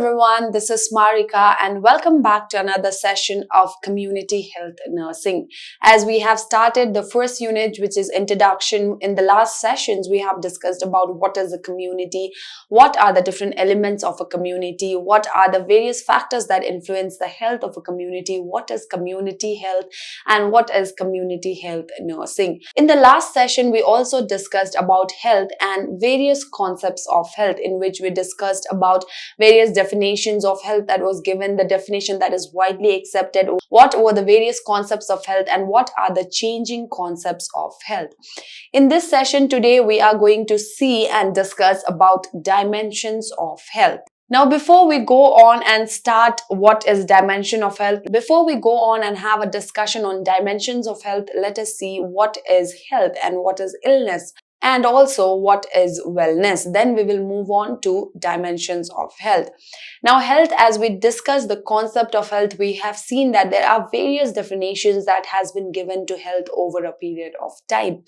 everyone, this is Marika and welcome back to another session of Community Health Nursing. As we have started the first unit, which is introduction, in the last sessions we have discussed about what is a community, what are the different elements of a community, what are the various factors that influence the health of a community, what is community health and what is community health nursing. In the last session we also discussed about health and various concepts of health, in which we discussed about various definitions of health that was given, the definition that is widely accepted, what were the various concepts of health and what are the changing concepts of health. In this session today, we are going to see and discuss about dimensions of health. Now, before we go on and start what is dimension of health, before we go on and have a discussion on dimensions of health, let us see what is health and what is illness, and also what is wellness. Then we will move on to dimensions of health. Now, health, as we discuss the concept of health, we have seen that there are various definitions that has been given to health over a period of time.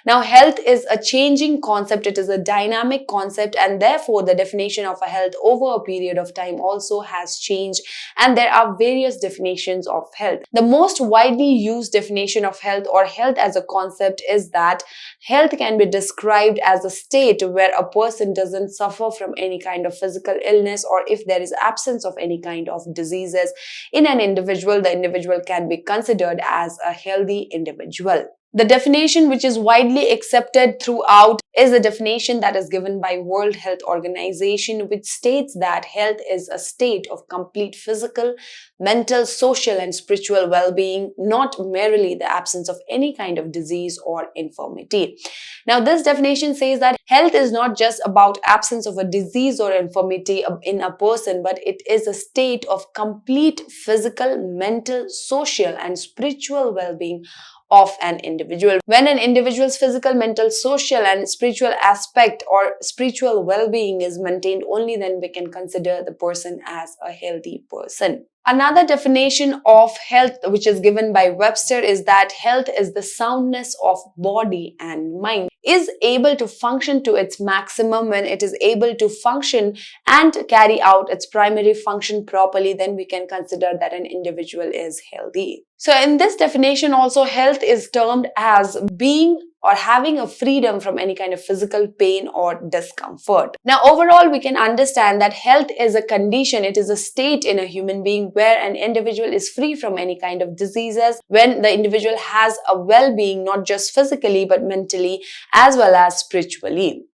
Now, health is a changing concept. It is a dynamic concept, and therefore the definition of a health over a period of time also has changed, and there are various definitions of health. The most widely used definition of health or health as a concept is that health can be described as a state where a person doesn't suffer from any kind of physical illness, or if there is absence of any kind of diseases in an individual, the individual can be considered as a healthy individual. The definition which is widely accepted throughout is a definition that is given by World Health Organization, which states that health is a state of complete physical, mental, social and spiritual well-being, not merely the absence of any kind of disease or infirmity. Now, this definition says that health is not just about absence of a disease or infirmity in a person, but it is a state of complete physical, mental, social and spiritual well-being of an individual. When an individual's physical, mental, social and spiritual aspect or spiritual well-being is maintained, only then we can consider the person as a healthy person. Another definition of health which is given by Webster is that health is the soundness of body and mind, is able to function to its maximum. When it is able to function and carry out its primary function properly, then we can consider that an individual is healthy. So in this definition also, health is termed as being or having a freedom from any kind of physical pain or discomfort. Now, overall, we can understand that health is a condition, it is a state in a human being where an individual is free from any kind of diseases, when the individual has a well-being, not just physically, but mentally as well as spiritually.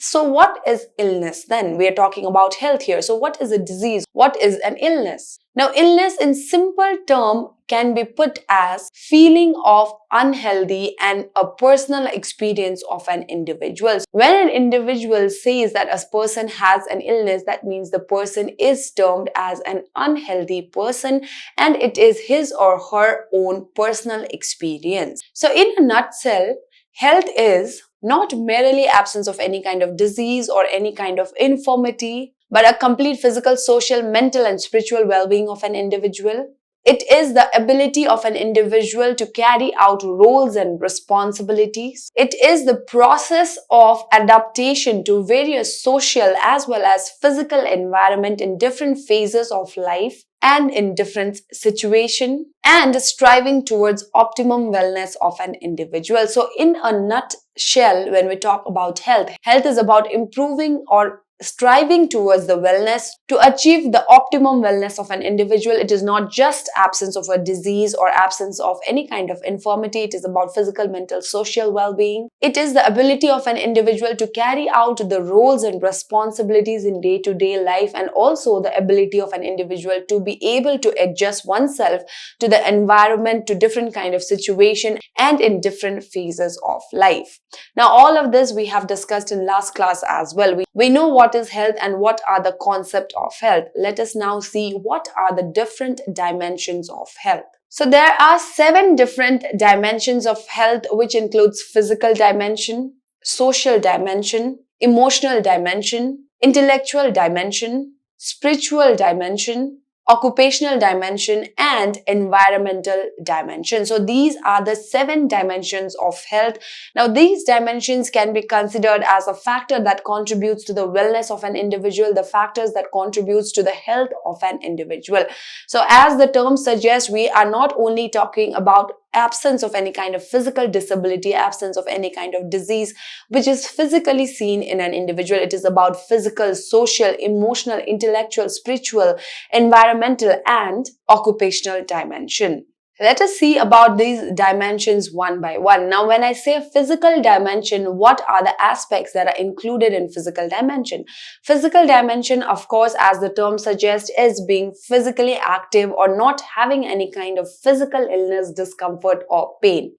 So what is illness then? We are talking about health here. So what is a disease? What is an illness? Now, illness in simple term can be put as feeling of unhealthy and a personal experience of an individual. When an individual says that a person has an illness, that means the person is termed as an unhealthy person and it is his or her own personal experience. So in a nutshell, health is not merely absence of any kind of disease or any kind of infirmity, but a complete physical, social, mental and spiritual well-being of an individual. It is the ability of an individual to carry out roles and responsibilities. It is the process of adaptation to various social as well as physical environment in different phases of life and in different situations, and striving towards optimum wellness of an individual. So in a nutshell, when we talk about health, health is about improving or striving towards the wellness to achieve the optimum wellness of an individual. It is not just absence of a disease or absence of any kind of infirmity. It is about physical, mental, social well-being. It is the ability of an individual to carry out the roles and responsibilities in day-to-day life, and also the ability of an individual to be able to adjust oneself to the environment, to different kind of situation and in different phases of life. Now, all of this we have discussed in last class as well. We know what is health and what are the concept of health. Let us now see what are the different dimensions of health. So there are 7 different dimensions of health, which includes physical dimension, social dimension, emotional dimension, intellectual dimension, spiritual dimension, occupational dimension, and environmental dimension. So these are the 7 dimensions of health. Now these dimensions can be considered as a factor that contributes to the wellness of an individual, the factors that contributes to the health of an individual. So as the term suggests, we are not only talking about absence of any kind of physical disability, absence of any kind of disease which is physically seen in an individual. It is about physical, social, emotional, intellectual, spiritual, environmental, and occupational dimension. Let us see about these dimensions one by one. Now, when I say physical dimension, what are the aspects that are included in physical dimension? Physical dimension, of course, as the term suggests, is being physically active or not having any kind of physical illness, discomfort, or pain.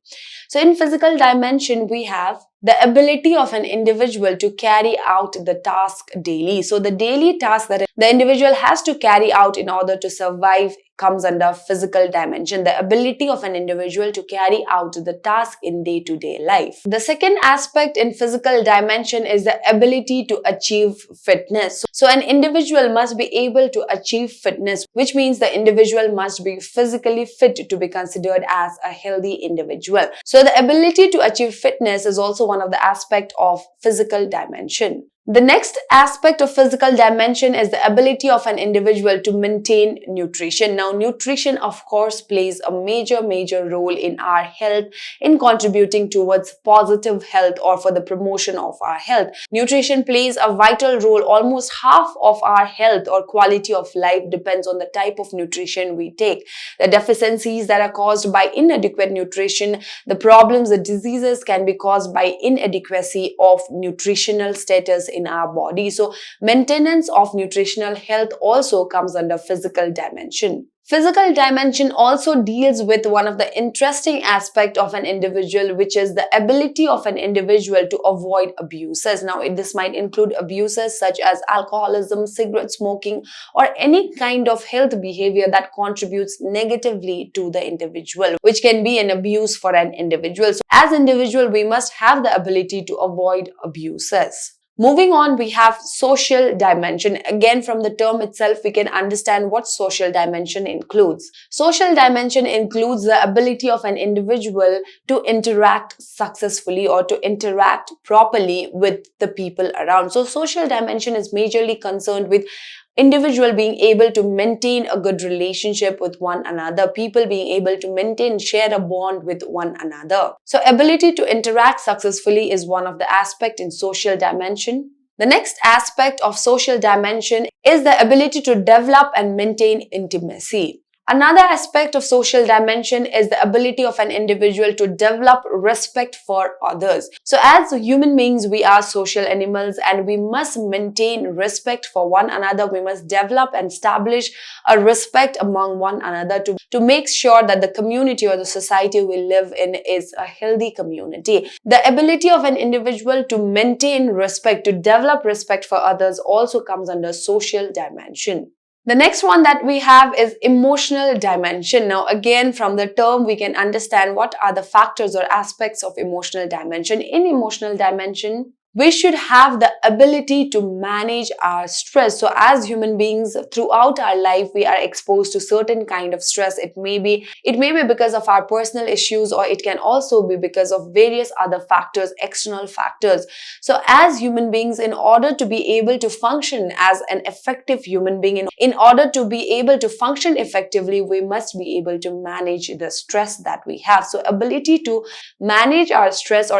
So, in physical dimension, we have the ability of an individual to carry out the task daily. So, the daily task that the individual has to carry out in order to survive comes under physical dimension, the ability of an individual to carry out the task in day-to-day life. The second aspect in physical dimension is the ability to achieve fitness. So an individual must be able to achieve fitness, which means the individual must be physically fit to be considered as a healthy individual. So the ability to achieve fitness is also one of the aspects of physical dimension. The next aspect of physical dimension is the ability of an individual to maintain nutrition. Now, nutrition, of course, plays a major role in our health, in contributing towards positive health or for the promotion of our health. Nutrition plays a vital role. Almost half of our health or quality of life depends on the type of nutrition we take. The deficiencies that are caused by inadequate nutrition, the problems, the diseases can be caused by inadequacy of nutritional status in our body. So maintenance of nutritional health also comes under physical dimension. Physical dimension also deals with one of the interesting aspects of an individual, which is the ability of an individual to avoid abuses. Now, this might include abuses such as alcoholism, cigarette smoking, or any kind of health behavior that contributes negatively to the individual, which can be an abuse for an individual. So, as individual, we must have the ability to avoid abuses. Moving on, we have social dimension. Again, from the term itself, we can understand what social dimension includes. Social dimension includes the ability of an individual to interact successfully or to interact properly with the people around. So, social dimension is majorly concerned with individual being able to maintain a good relationship with one another, people being able to maintain, share a bond with one another. So ability to interact successfully is one of the aspects in social dimension. The next aspect of social dimension is the ability to develop and maintain intimacy. Another aspect of social dimension is the ability of an individual to develop respect for others. So as human beings, we are social animals and we must maintain respect for one another. We must develop and establish a respect among one another to make sure that the community or the society we live in is a healthy community. The ability of an individual to maintain respect, to develop respect for others also comes under social dimension. The next one that we have is emotional dimension. Now, again, from the term, we can understand what are the factors or aspects of emotional dimension. In emotional dimension, we should have the ability to manage our stress. So as human beings, throughout our life, we are exposed to certain kind of stress. It may be because of our personal issues, or it can also be because of various other factors, external factors. So as human beings, in order to be able to function as an effective human being, in order to be able to function effectively, we must be able to manage the stress that we have. So ability to manage our stress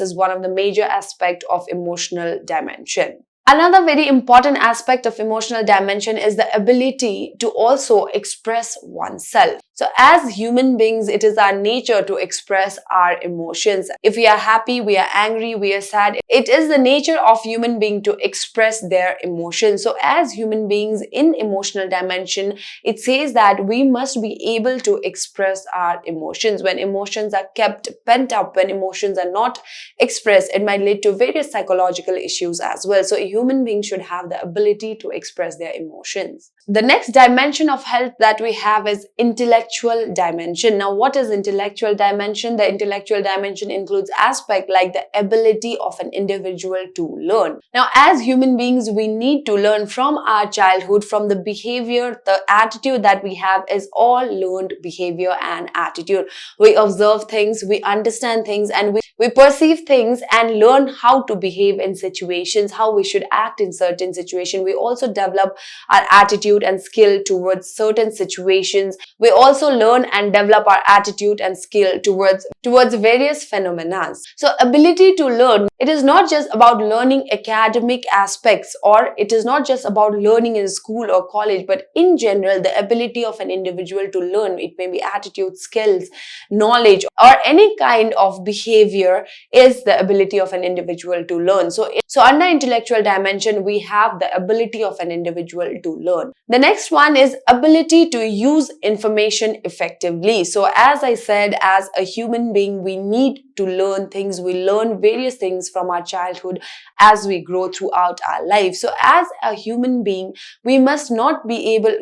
is one of the major aspects of emotional dimension. Another very important aspect of emotional dimension is the ability to also express oneself. So as human beings, it is our nature to express our emotions. If we are happy, we are angry, we are sad, it is the nature of human being to express their emotions. So as human beings in emotional dimension, it says that we must be able to express our emotions. When emotions are kept pent up, when emotions are not expressed, it might lead to various psychological issues as well. So a human being should have the ability to express their emotions. The next dimension of health that we have is intellectual dimension. Now, what is intellectual dimension? The intellectual dimension includes aspects like the ability of an individual to learn. Now, as human beings, we need to learn from our childhood, from the behavior, the attitude that we have is all learned behavior and attitude. We observe things, we understand things, and we perceive things and learn how to behave in situations, how we should act in certain situations. We also develop our attitude and skill towards certain situations. We also learn and develop our attitude and skill towards various phenomena. So ability to learn, it is not just about learning academic aspects, or it is not just about learning in school or college, but in general the ability of an individual to learn. It may be attitude, skills, knowledge, or any kind of behavior is the ability of an individual to learn. So under intellectual dimension, we have the ability of an individual to learn. The next one is ability to use information effectively. So as I said, as a human being, we need to learn things. We learn various things from our childhood as we grow throughout our life. So as a human being, we must not be able,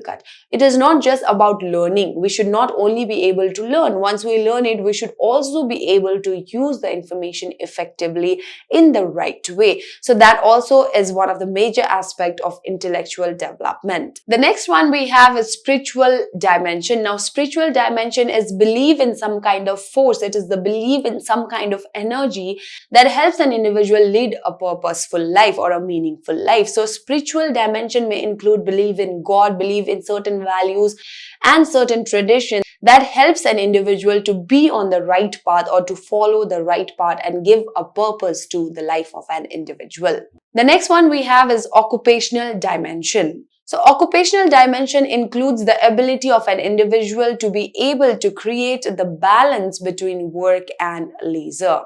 it is not just about learning. We should not only be able to learn. Once we learn it, we should also be able to use the information effectively in the right way. So that also is one of the major aspects of intellectual development. The next one we have is spiritual dimension. Now, spiritual dimension is belief in some kind of force. It is the belief in some kind of energy that helps an individual lead a purposeful life or a meaningful life. So spiritual dimension may include belief in God, belief in certain values and certain traditions that helps an individual to be on the right path or to follow the right path and give a purpose to the life of an individual. The next one we have is occupational dimension. So occupational dimension includes the ability of an individual to be able to create the balance between work and leisure.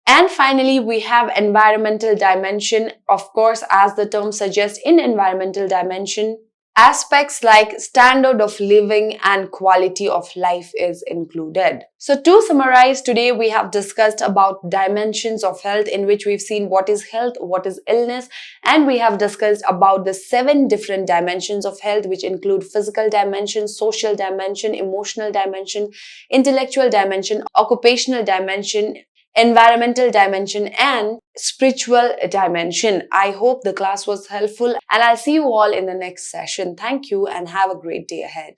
And finally, we have environmental dimension. Of course, as the term suggests, in environmental dimension, aspects like standard of living and quality of life is included. So to summarize, today we have discussed about dimensions of health, in which we've seen what is health, what is illness, and we have discussed about the 7 different dimensions of health, which include physical dimension, social dimension, emotional dimension, intellectual dimension, occupational dimension, environmental dimension, and spiritual dimension. I hope the class was helpful, and I'll see you all in the next session. Thank you and have a great day ahead.